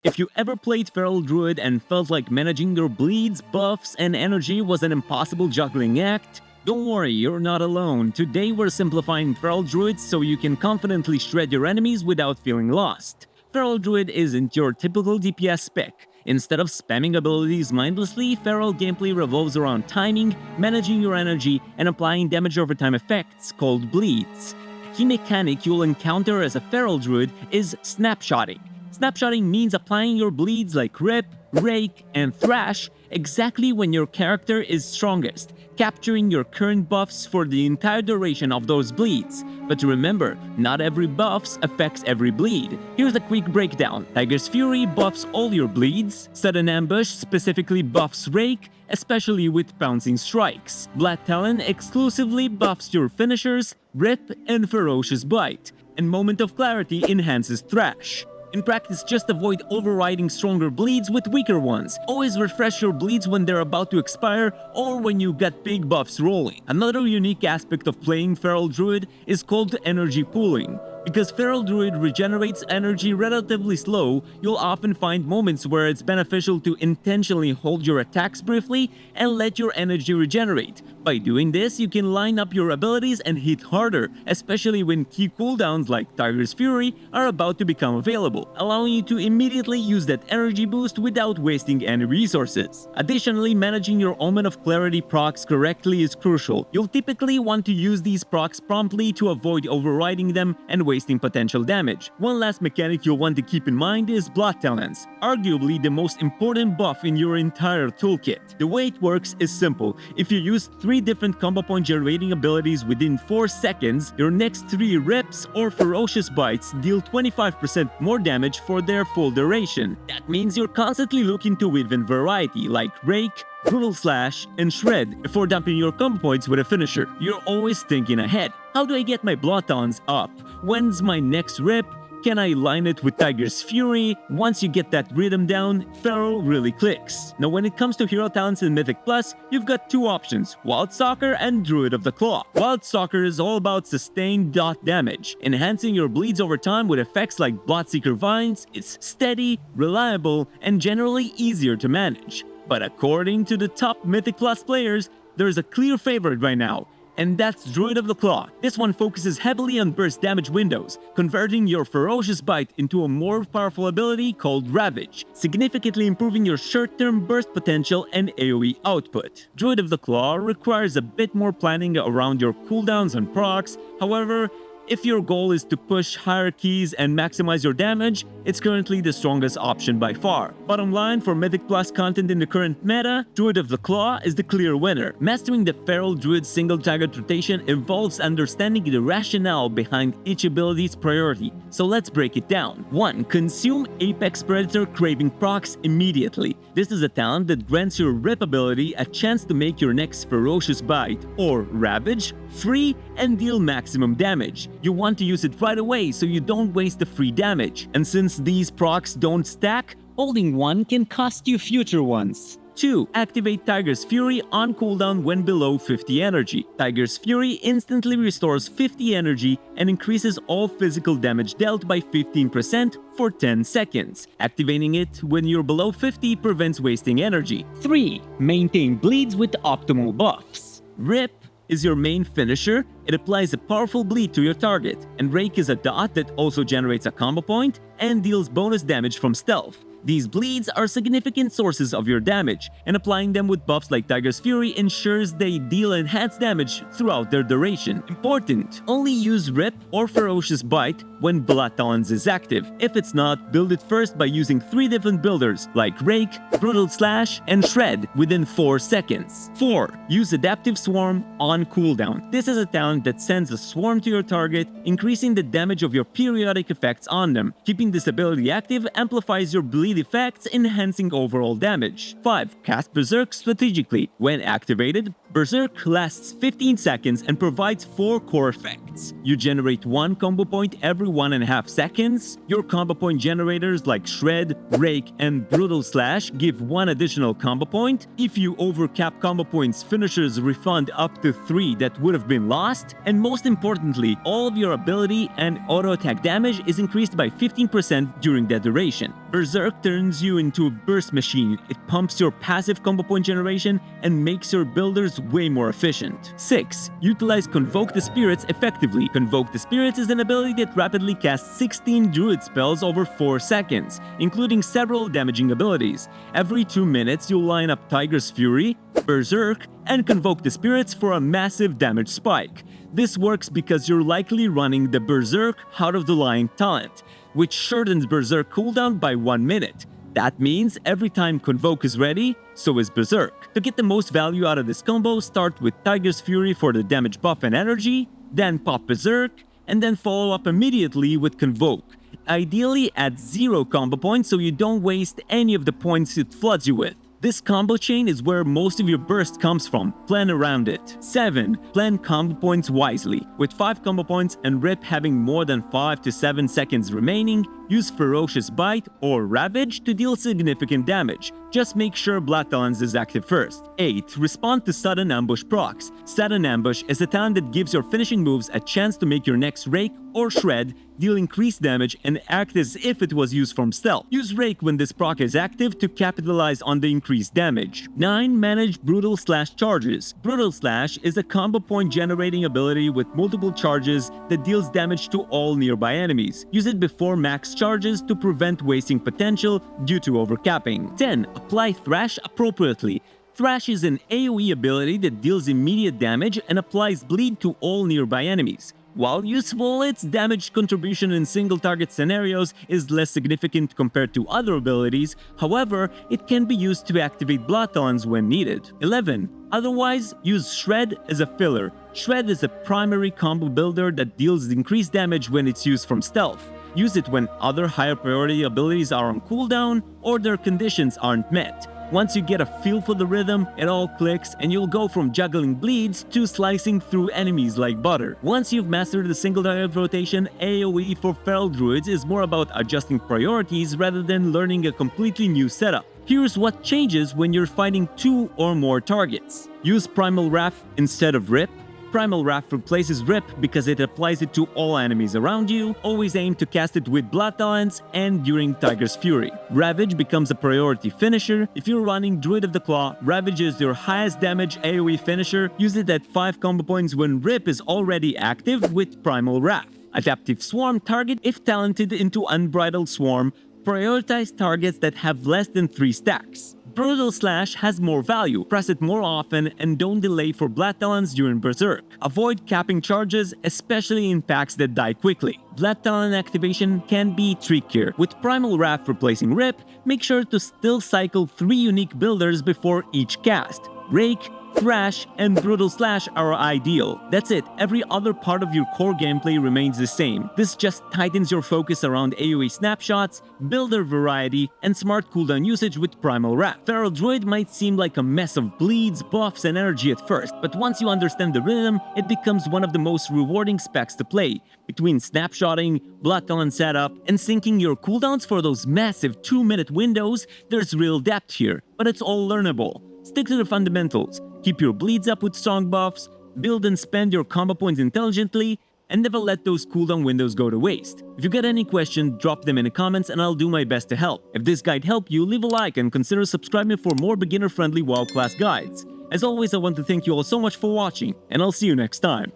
If you ever played Feral Druid and felt like managing your bleeds, buffs, and energy was an impossible juggling act, don't worry, you're not alone. Today we're simplifying Feral Druid so you can confidently shred your enemies without feeling lost. Feral Druid isn't your typical DPS spec. Instead of spamming abilities mindlessly, Feral gameplay revolves around timing, managing your energy, and applying damage over time effects called bleeds. A key mechanic you'll encounter as a Feral Druid is snapshotting. Snapshotting means applying your bleeds like Rip, Rake, and Thrash exactly when your character is strongest, capturing your current buffs for the entire duration of those bleeds. But remember, not every buffs affects every bleed. Here's a quick breakdown. Tiger's Fury buffs all your bleeds, Sudden Ambush specifically buffs Rake, especially with pouncing strikes. Bloodtalons exclusively buffs your finishers, Rip, and Ferocious Bite, and Moment of Clarity enhances Thrash. In practice, just avoid overriding stronger bleeds with weaker ones. Always refresh your bleeds when they're about to expire or when you got big buffs rolling. Another unique aspect of playing Feral Druid is called energy pooling. Because Feral Druid regenerates energy relatively slow, you'll often find moments where it's beneficial to intentionally hold your attacks briefly and let your energy regenerate. By doing this, you can line up your abilities and hit harder, especially when key cooldowns like Tiger's Fury are about to become available, allowing you to immediately use that energy boost without wasting any resources. Additionally, managing your Omen of Clarity procs correctly is crucial. You'll typically want to use these procs promptly to avoid overriding them and wasting potential damage. One last mechanic you'll want to keep in mind is Bloodtalons, arguably the most important buff in your entire toolkit. The way it works is simple. If you use 3 different combo point generating abilities within 4 seconds, your next 3 Rips or Ferocious Bites deal 25% more damage for their full duration. That means you're constantly looking to weave in variety like Rake, Brutal Slash, and Shred before dumping your combo points with a finisher. You're always thinking ahead. How do I get my Bloodtalons up? When's my next Rip? Can I line it with Tiger's Fury? Once you get that rhythm down, Feral really clicks. Now when it comes to hero talents in Mythic Plus, you've got 2 options, Wildstalker and Druid of the Claw. Wildstalker is all about sustained dot damage, enhancing your bleeds over time with effects like Bloodseeker Vines. It's steady, reliable, and generally easier to manage. But according to the top Mythic Plus players, there's a clear favorite right now, and that's Druid of the Claw. This one focuses heavily on burst damage windows, converting your Ferocious Bite into a more powerful ability called Ravage, significantly improving your short-term burst potential and AoE output. Druid of the Claw requires a bit more planning around your cooldowns and procs. However, if your goal is to push higher keys and maximize your damage, it's currently the strongest option by far. Bottom line, for Mythic Plus content in the current meta, Druid of the Claw is the clear winner. Mastering the Feral Druid single target rotation involves understanding the rationale behind each ability's priority. So let's break it down. 1. Consume Apex Predator Craving procs immediately. This is a talent that grants your Rip ability a chance to make your next Ferocious Bite or Ravage free and deal maximum damage. You want to use it right away so you don't waste the free damage. And since these procs don't stack, holding one can cost you future ones. 2. Activate Tiger's Fury on cooldown when below 50 energy. Tiger's Fury instantly restores 50 energy and increases all physical damage dealt by 15% for 10 seconds. Activating it when you're below 50 prevents wasting energy. 3. Maintain bleeds with optimal buffs. Rip is your main finisher. It applies a powerful bleed to your target, and Rake is a dot that also generates a combo point and deals bonus damage from stealth. These bleeds are significant sources of your damage, and applying them with buffs like Tiger's Fury ensures they deal enhanced damage throughout their duration. Important: only use Rip or Ferocious Bite when Bloodtalons is active. If it's not, build it first by using 3 different builders like Rake, Brutal Slash, and Shred within 4 seconds. 4. Use Adaptive Swarm on cooldown. This is a talent that sends a swarm to your target, increasing the damage of your periodic effects on them. Keeping this ability active amplifies your bleed effects, enhancing overall damage. 5. Cast Berserk strategically. When activated, Berserk lasts 15 seconds and provides 4 core effects. You generate 1 combo point every 1.5 seconds. Your combo point generators like Shred, Rake, and Brutal Slash give 1 additional combo point. If you overcap combo points, finishers refund up to 3 that would have been lost. And most importantly, all of your ability and auto attack damage is increased by 15% during that duration. Berserk turns you into a burst machine. It pumps your passive combo point generation and makes your builders way more efficient. 6. Utilize Convoke the Spirits effectively. Convoke the Spirits is an ability that rapidly casts 16 druid spells over 4 seconds, including several damaging abilities. Every 2 minutes, you'll line up Tiger's Fury, Berserk, and Convoke the Spirits for a massive damage spike. This works because you're likely running the Berserk Heart of the Lion talent, which shortens Berserk cooldown by 1 minute. That means every time Convoke is ready, so is Berserk. To get the most value out of this combo, start with Tiger's Fury for the damage buff and energy, then pop Berserk, and then follow up immediately with Convoke. Ideally add 0 combo points so you don't waste any of the points it floods you with. This combo chain is where most of your burst comes from. Plan around it. 7. Plan combo points wisely. With 5 combo points and Rip having more than 5 to 7 seconds remaining, use Ferocious Bite or Ravage to deal significant damage. Just make sure Bloodtalons is active first. 8. Respond to Sudden Ambush procs. Sudden Ambush is a talent that gives your finishing moves a chance to make your next Rake or Shred deal increased damage and act as if it was used from stealth. Use Rake when this proc is active to capitalize on the increased damage. 9. Manage Brutal Slash charges. Brutal Slash is a combo point generating ability with multiple charges that deals damage to all nearby enemies. Use it before max charges to prevent wasting potential due to overcapping. 10. Apply Thrash appropriately. Thrash is an AoE ability that deals immediate damage and applies bleed to all nearby enemies. While useful, its damage contribution in single target scenarios is less significant compared to other abilities. However, it can be used to activate Bloodtalons when needed. 11. Otherwise, use Shred as a filler. Shred is a primary combo builder that deals increased damage when it's used from stealth. Use it when other higher priority abilities are on cooldown or their conditions aren't met. Once you get a feel for the rhythm, it all clicks and you'll go from juggling bleeds to slicing through enemies like butter. Once you've mastered the single target rotation, AoE for Feral Druids is more about adjusting priorities rather than learning a completely new setup. Here's what changes when you're fighting 2 or more targets. Use Primal Wrath instead of Rip. Primal Wrath replaces Rip because it applies it to all enemies around you. Always aim to cast it with Bloodtalons and during Tiger's Fury. Ravage becomes a priority finisher. If you're running Druid of the Claw, Ravage is your highest damage AoE finisher. Use it at 5 combo points when Rip is already active with Primal Wrath. Adaptive Swarm target if talented into Unbridled Swarm. Prioritize targets that have less than 3 stacks. Brutal Slash has more value. Press it more often and don't delay for Bloodtalons during Berserk. Avoid capping charges, especially in packs that die quickly. Bloodtalon activation can be trickier. With Primal Wrath replacing Rip, make sure to still cycle 3 unique builders before each cast. Rake, Thrash, and Brutal Slash are ideal. That's it, every other part of your core gameplay remains the same. This just tightens your focus around AoE snapshots, builder variety, and smart cooldown usage with Primal Wrath. Feral Druid might seem like a mess of bleeds, buffs, and energy at first, but once you understand the rhythm, it becomes one of the most rewarding specs to play. Between snapshotting, Bloodtalon setup, and syncing your cooldowns for those massive 2-minute windows, there's real depth here, but it's all learnable. Stick to the fundamentals. Keep your bleeds up with strong buffs, build and spend your combo points intelligently, and never let those cooldown windows go to waste. If you got any questions, drop them in the comments and I'll do my best to help. If this guide helped you, leave a like and consider subscribing for more beginner-friendly WoW class guides. As always, I want to thank you all so much for watching, and I'll see you next time.